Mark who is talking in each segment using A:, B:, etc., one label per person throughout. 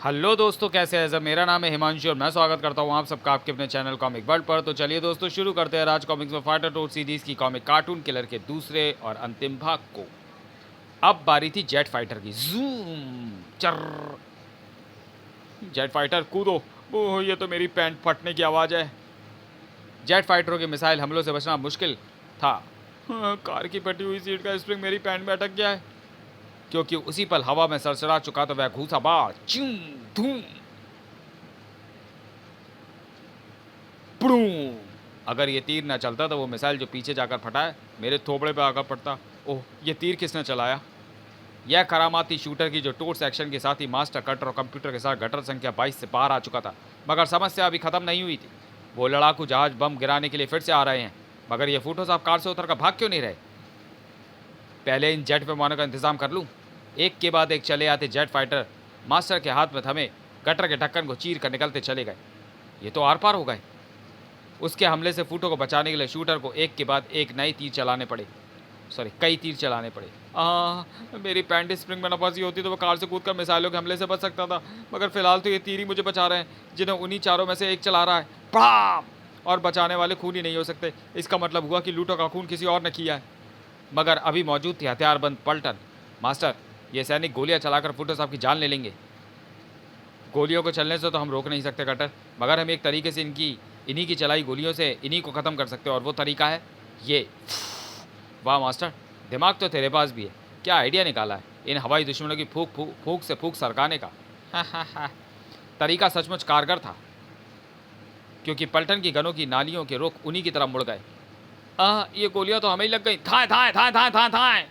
A: Hello दोस्तों, कैसे हैं सब। मेरा नाम है हिमांशु और मैं स्वागत करता हूं आप सबका आपके अपने चैनल कॉमिक वर्ल्ड पर। तो चलिए दोस्तों, शुरू करते हैं राज कॉमिक्स में फाइटर टोड सीरीज की कॉमिक कार्टून किलर के दूसरे और अंतिम भाग को। अब बारी थी जेट फाइटर की। जूम चर जेट फाइटर कूदो। ओह, ये तो मेरी पैंट फटने की आवाज़ है। जेट फाइटरों के मिसाइल हमलों से बचना मुश्किल था। कार की फटी हुई सीट का स्प्रिंग मेरी पैंट में अटक गया है, क्योंकि उसी पल हवा में सरसरा चुका तो वह घूसा बाढ़। चिंग धूम पुड़ूम। अगर ये तीर न चलता तो वो मिसाइल जो पीछे जाकर फटा है मेरे थोबड़े पे आकर पड़ता। ओह, ये तीर किसने चलाया। यह करामाती शूटर की जो टोर्स एक्शन के साथ ही मास्टर कटर और कंप्यूटर के साथ गटर संख्या 22 से पार आ चुका था। मगर समस्या अभी खत्म नहीं हुई थी। वो लड़ाकू जहाज बम गिराने के लिए फिर से आ रहे हैं। मगर ये फूटो साहब कार से उतर कर भाग क्यों नहीं रहे। पहले इन जेट विमानों का इंतजाम कर लूँ। एक के बाद एक चले आते जेट फाइटर मास्टर के हाथ में थमे गटर के ढक्कन को चीर कर निकलते चले गए। ये तो आर पार हो गए। उसके हमले से फूटो को बचाने के लिए शूटर को एक के बाद एक नए तीर चलाने पड़े। कई तीर चलाने पड़े। मेरी पैंट स्प्रिंग में न फंसी होती तो वो कार से कूदकर मिसाइलों के हमले से बच सकता था। मगर फिलहाल तो ये तीर ही मुझे बचा रहे हैं, जिन्हें उन्हीं चारों में से एक चला रहा है। पड़ाम! और बचाने वाले खून ही नहीं हो सकते। इसका मतलब हुआ कि लूटो का खून किसी और ने किया है। मगर अभी मौजूद थी हथियारबंद पलटन। मास्टर, ये सैनिक गोलियां चलाकर फूटो साहब की जान ले लेंगे। गोलियों को चलने से तो हम रोक नहीं सकते कटर, मगर हम एक तरीके से इन्हीं की चलाई गोलियों से इन्हीं को ख़त्म कर सकते हैं। और वो तरीका है ये। वाह मास्टर, दिमाग तो तेरे पास भी है। क्या आइडिया निकाला है इन हवाई दुश्मनों की फूक से फूक सरकाने का। तरीका सचमुच कारगर था, क्योंकि पलटन की गनों की नालियों के रुख उन्हीं की तरफ मुड़ गए। ये गोलियां तो हमें ही लग गई। थाए थाए थाए थाए थाए थाए।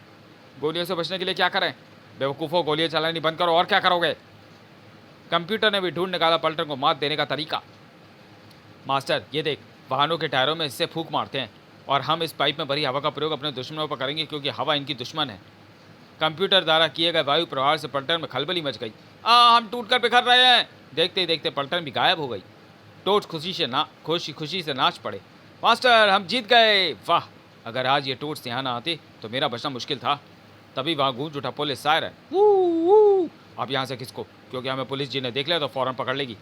A: गोलियों से बचने के लिए क्या करें। बेवकूफ़ों, गोलियां चलानी बंद करो। और क्या करोगे। कंप्यूटर ने भी ढूंढ निकाला पलटन को मात देने का तरीका। मास्टर, ये देख, वाहनों के टायरों में इससे फूंक मारते हैं और हम इस पाइप में भरी हवा का प्रयोग अपने दुश्मनों पर करेंगे, क्योंकि हवा इनकी दुश्मन है। कंप्यूटर द्वारा किए गए वायु प्रहार से पलटन में खलबली मच गई। हम टूटकर बिखर रहे हैं। देखते ही देखते पलटन भी गायब हो गई। टोट खुशी से नाच पड़े। मास्टर, हम जीत गए। वाह, अगर आज ये टोट्स यहाँ ना आते तो मेरा बचना मुश्किल था। तभी वहाँ गूंज उठा पुलिस सायरन। अब यहाँ से किसको, क्योंकि हमें पुलिस जी ने देख लिया तो फौरन पकड़ लेगी।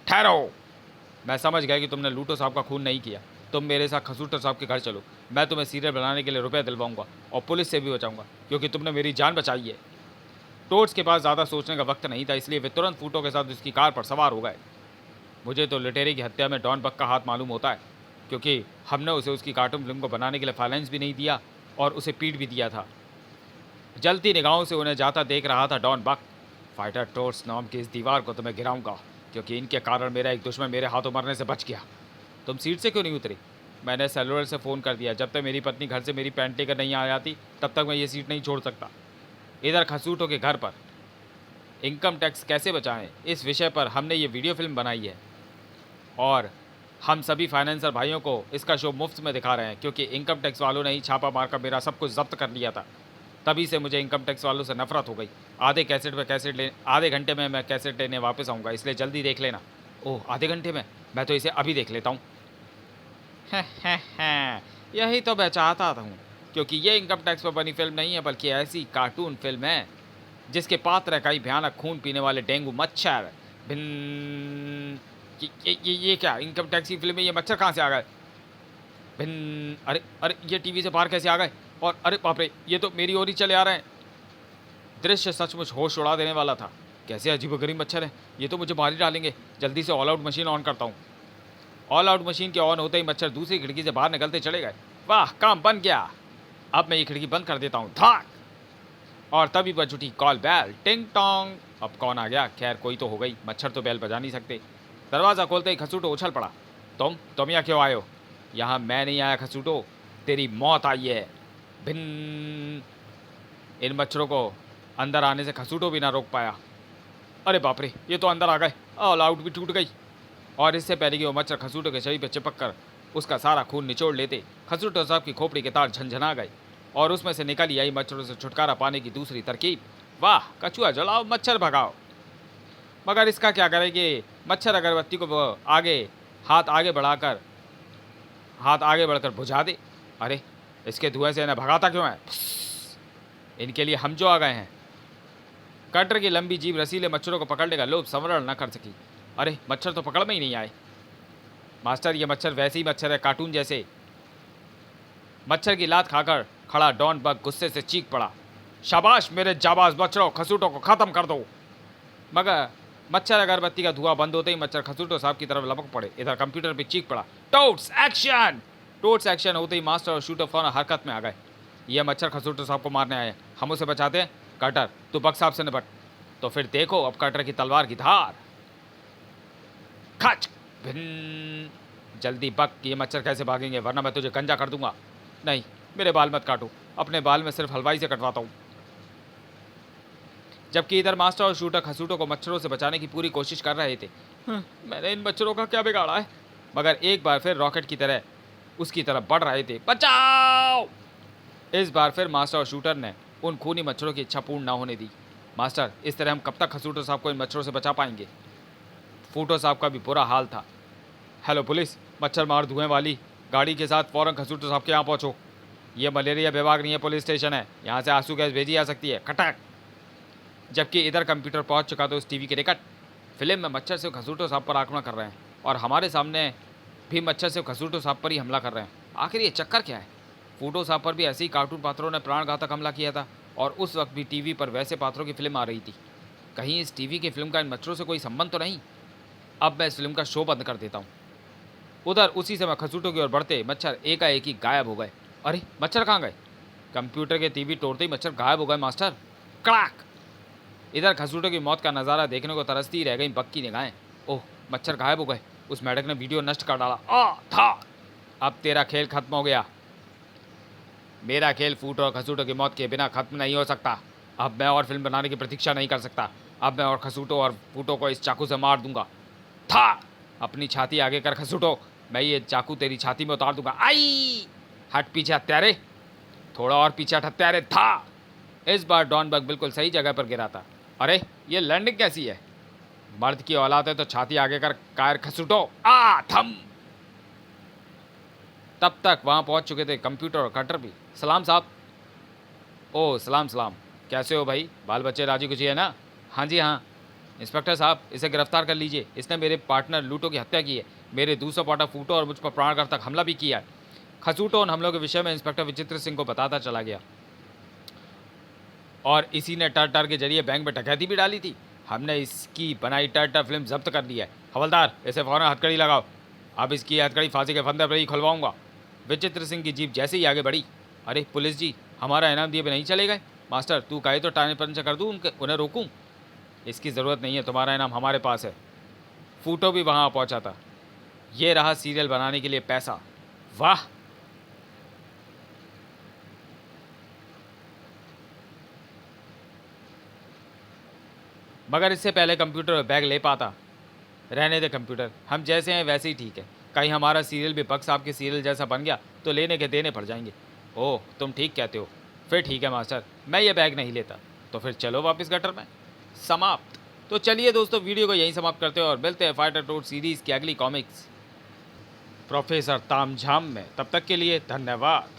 A: ठहरो, मैं समझ गया कि तुमने लूटो साहब का खून नहीं किया। तुम मेरे साथ खसूटर साहब के घर चलो। मैं तुम्हें सीरियल बनाने के लिए रुपए दिलवाऊंगा और पुलिस से भी बचाऊंगा, क्योंकि तुमने मेरी जान बचाई है। टोट्स के पास ज़्यादा सोचने का वक्त नहीं था, इसलिए वे तुरंत फूटो के साथ उसकी कार पर सवार हो गए। मुझे तो लुटेरे की हत्या में डॉन बक का हाथ मालूम होता है, क्योंकि हमने उसे उसकी कार्टून फिल्म को बनाने के लिए फाइनेंस भी नहीं दिया और उसे पीट भी दिया था। जलती निगाहों से उन्हें जाता देख रहा था डॉन बक। फाइटर टोट्स नाम की इस दीवार को तो मैं गिराऊंगा, क्योंकि इनके कारण मेरा एक दुश्मन मेरे हाथों मरने से बच गया। तुम सीट से क्यों नहीं उतरी। मैंने सेलुलर से फ़ोन कर दिया। जब तक मेरी पत्नी घर से मेरी पैंट लेकर नहीं आ जाती तब तक मैं ये सीट नहीं छोड़ सकता। इधर खसूटों के घर पर इनकम टैक्स कैसे बचाएं, इस विषय पर हमने ये वीडियो फिल्म बनाई है और हम सभी फाइनेंसर भाइयों को इसका शो मुफ्त में दिखा रहे हैं, क्योंकि इनकम टैक्स वालों ने ही छापा मारकर मेरा सब कुछ जब्त कर लिया था। तभी से मुझे इनकम टैक्स वालों से नफरत हो गई। आधे घंटे में मैं कैसेट लेने वापस आऊँगा, इसलिए जल्दी देख लेना। ओह, आधे घंटे में। मैं तो इसे अभी देख लेता हूँ। यही तो मैं चाहता था, क्योंकि ये इनकम टैक्स पर बनी फिल्म नहीं है, बल्कि ऐसी कार्टून फिल्म है जिसके पात्र कई भयानक खून पीने वाले डेंगू मच्छर। भिन्न ये क्या इनकम टैक्स की फिल्म में ये मच्छर कहाँ से आ गए। भिन्न, अरे अरे, ये टीवी से बाहर कैसे आ गए। और अरे बाप रे, ये तो मेरी ओर ही चले आ रहे हैं। दृश्य सचमुच होश उड़ा देने वाला था। कैसे अजीबोगरीब मच्छर हैं, ये तो मुझे मार ही डालेंगे। जल्दी से ऑल आउट मशीन ऑन करता हूँ। ऑल आउट मशीन के ऑन होते ही मच्छर दूसरी खिड़की से बाहर निकलते चले गए। वाह, काम बन गया। अब मैं ये खिड़की बंद कर देता हूँ। धाक। और तभी बज उठी कॉल बेल। टिंग टोंग। अब कौन आ गया। खैर, कोई तो हो गई, मच्छर तो बेल बजा नहीं सकते। दरवाज़ा खोलते ही खसूटो उछल पड़ा। तुम यहाँ क्यों आए हो। यहाँ मैं नहीं आया खसूटो, तेरी मौत आई है। भिन्न। इन मच्छरों को अंदर आने से खसूटो भी ना रोक पाया। अरे बाप रे, ये तो अंदर आ गए। ऑल आउट भी टूट गई। और इससे पहले कि वो मच्छर खसूटो के शरीर पर चिपक कर उसका सारा खून निचोड़ लेते, खसूटो साहब की खोपड़ी के तार झंझना गए और उसमें से निकल आई मच्छरों से छुटकारा पाने की दूसरी तरकीब। वाह, कछुआ जलाओ, मच्छर भगाओ। मगर इसका क्या करेंगे। मच्छर अगरबत्ती को हाथ आगे बढ़कर बुझा दे। अरे, इसके धुएं से इन्हें भगाता क्यों है। इनके लिए हम जो आ गए हैं। कटर की लंबी जीभ रसीले मच्छरों को पकड़ने का लोभ संवरण न कर सकी। अरे मच्छर तो पकड़ में ही नहीं आए। मास्टर ये मच्छर वैसे ही मच्छर है, कार्टून जैसे। मच्छर की लात खाकर खड़ा डॉन बग गुस्से से चीख पड़ा, शाबाश मेरे जाबाज मच्छरों, खसूटों को खत्म कर दो। मगर मच्छर अगरबत्ती का धुआं बंद होते ही मच्छर खसूटो साहब की तरफ लपक पड़े। इधर कंप्यूटर पे चीख पड़ा, टोट्स एक्शन। टोट्स एक्शन होते ही मास्टर और शूटर फौरन हरकत में आ गए। ये मच्छर खसूटो साहब को मारने आए, हम उसे बचाते हैं। कटर तू बग साहब से निपट। तो फिर देखो अब कटर की तलवार की धार। खच भिन्न। जल्दी बग, ये मच्छर कैसे भागेंगे, वरना मैं तुझे गंजा कर दूंगा। नहीं, मेरे बाल मत काटो, अपने बाल में सिर्फ हलवाई से कटवाता हूँ। जबकि इधर मास्टर और शूटर खसूटों को मच्छरों से बचाने की पूरी कोशिश कर रहे थे। मैंने इन मच्छरों का क्या बिगाड़ा है? मगर एक बार फिर रॉकेट की तरह उसकी तरफ बढ़ रहे थे। बचाओ! इस बार फिर मास्टर और शूटर ने उन खूनी मच्छरों की इच्छा पूर्ण न होने दी। मास्टर, इस तरह हम कब तक खसूटो साहब को इन मच्छरों से बचा पाएंगे? फूटो साहब का भी बुरा हाल था। हेलो पुलिस, मच्छर मार धुएं वाली गाड़ी के साथ फौरन खसूटो साहब के यहाँ पहुँचो। ये मलेरिया विभाग नहीं है, पुलिस स्टेशन है, यहाँ से आंसू गैस भेजी जा सकती है। खटक। जबकि इधर कंप्यूटर पहुंच चुका तो उस टीवी के निकट फिल्म में मच्छर से खसूटो साहब पर आक्रमण कर रहे हैं और हमारे सामने भी मच्छर से खसूटो साहब पर ही हमला कर रहे हैं। आखिर ये चक्कर क्या है? फूटो साहब पर भी ऐसे ही कार्टून पात्रों ने प्राणघातक हमला किया था और उस वक्त भी टीवी पर वैसे पात्रों की फिल्म आ रही थी। कहीं इस टीवी की फिल्म का इन मच्छरों से कोई संबंध तो नहीं? अब मैं इस फिल्म का शो बंद कर देता हूँ। उधर उसी समय खसूटों की ओर बढ़ते मच्छर एकाएक ही गायब हो गए। अरे मच्छर कहाँ गए? कंप्यूटर के टीवी तोड़ते ही मच्छर गायब हो गए मास्टर। कड़ाक! इधर खसूटों की मौत का नज़ारा देखने को तरसती रह गई बग की निगाहें। ओह, मच्छर गायब हो गए। उस मेढक ने वीडियो नष्ट कर डाला। था। अब तेरा खेल खत्म हो गया। मेरा खेल फूटो और खसूटों की मौत के बिना खत्म नहीं हो सकता। अब मैं और फिल्म बनाने की प्रतीक्षा नहीं कर सकता। अब मैं और खसूटो और फूटो को इस चाकू से मार दूंगा। था। अपनी छाती आगे कर खसूटो, मैं ये चाकू तेरी छाती में उतार दूंगा। आई! हट पीछे हत्यारे, थोड़ा और पीछे हट हत्यारे। था। इस बार डॉन बग बिल्कुल सही जगह पर गिरा था। अरे ये लैंडिंग कैसी है? मर्द की औलाद है तो छाती आगे कर कायर खसूटो। थम। तब तक वहां पहुंच चुके थे कंप्यूटर और कटर भी। सलाम साहब। ओ सलाम सलाम, कैसे हो भाई? बाल बच्चे राजी खुशी है ना? हाँ जी हाँ। इंस्पेक्टर साहब, इसे गिरफ्तार कर लीजिए। इसने मेरे पार्टनर लूटो की हत्या की है, मेरे दूसरा पार्टनर फूटो और मुझ पर प्राणघातक हमला भी किया है। खसूटो उन हमलों के विषय में इंस्पेक्टर विचित्र सिंह को बताता चला गया और इसी ने टर के जरिए बैंक में डकैती भी डाली थी। हमने इसकी बनाई टर फिल्म जब्त कर ली है। हवलदार, इसे फौरन हथकड़ी लगाओ। अब इसकी हथकड़ी फांसी के फंदे पर ही खुलवाऊंगा। विचित्र सिंह की जीप जैसे ही आगे बढ़ी। अरे पुलिस जी, हमारा इनाम दिए भी नहीं चले गए। मास्टर, तू कहे तो टाने पंच कर दूँ, उन्हें रोकूँ? इसकी ज़रूरत नहीं है, तुम्हारा इनाम हमारे पास है। फूटो भी वहाँ पहुँचा था। ये रहा सीरियल बनाने के लिए पैसा। वाह! मगर इससे पहले कंप्यूटर बैग ले पाता। रहने दे कंप्यूटर, हम जैसे हैं वैसे ही ठीक है। कहीं हमारा सीरियल भी बग साहब के सीरियल जैसा बन गया तो लेने के देने पड़ जाएंगे। ओह, तुम ठीक कहते हो। फिर ठीक है मास्टर, मैं ये बैग नहीं लेता। तो फिर चलो वापस गटर में। समाप्त। तो चलिए दोस्तों, वीडियो को यहीं समाप्त करते हैं और मिलते हैं फाइटर टोट सीरीज़ की अगली कॉमिक्स प्रोफेसर तामझाम में। तब तक के लिए धन्यवाद।